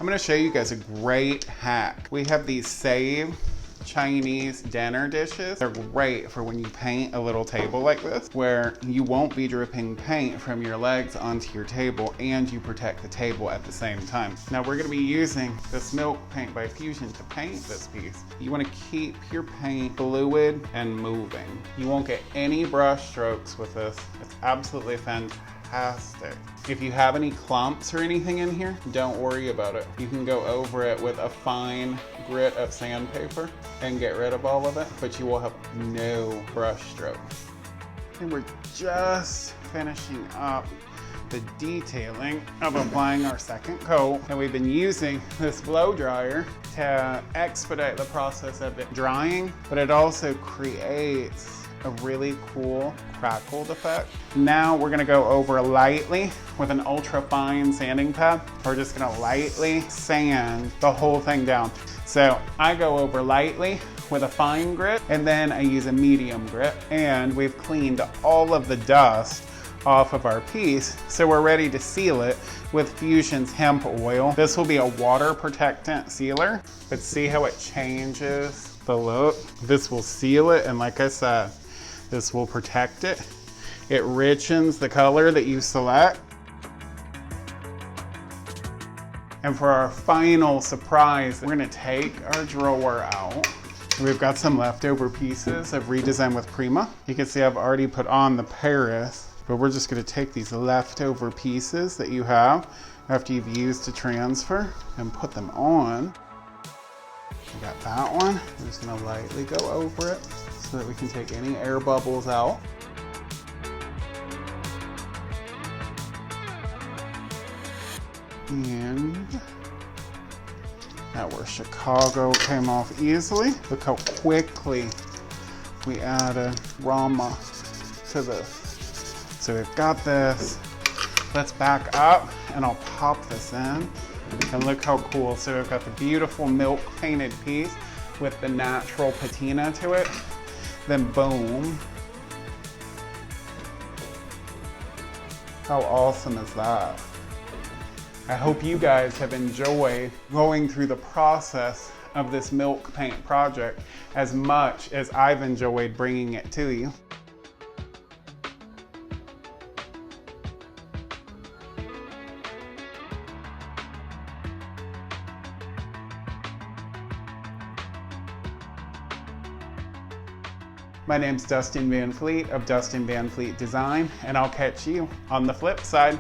I'm gonna show you guys a great hack. We have these Save Chinese dinner dishes. They're great for when you paint a little table like this, where you won't be dripping paint from your legs onto your table and you protect the table at the same time. Now we're gonna be using this Milk Paint by Fusion to paint this piece. You wanna keep your paint fluid and moving. You won't get any brush strokes with this. It's absolutely fantastic. If you have any clumps or anything in here, don't worry about it. You can go over it with a fine grit of sandpaper and get rid of all of it, but you will have no brush strokes. And we're just finishing up the detailing of applying our second coat. And we've been using this blow dryer to expedite the process of it drying, but it also creates a really cool crackled effect. Now we're gonna go over lightly with an ultra fine sanding pad. We're just gonna lightly sand the whole thing down. So I go over lightly with a fine grit, and then I use a medium grit, and we've cleaned all of the dust off of our piece, so we're ready to seal it with Fusion's hemp oil. This will be a water protectant sealer, but see how it changes the look? This will seal it, and like I said, this will protect it. It richens the color that you select. And for our final surprise, we're gonna take our drawer out. We've got some leftover pieces of Redesign with Prima. You can see I've already put on the Paris, but we're just gonna take these leftover pieces that you have after you've used to transfer and put them on. We got that one. We're just gonna lightly go over it so that we can take any air bubbles out. And that where Chicago came off easily. Look how quickly we added Rama to this. So we've got this. Let's back up and I'll pop this in. And look how cool. So we've got the beautiful milk painted piece with the natural patina to it. Then boom. How awesome is that? I hope you guys have enjoyed going through the process of this milk paint project as much as I've enjoyed bringing it to you. My name's Dustin Van Fleet of Dustin Van Fleet Design, and I'll catch you on the flip side.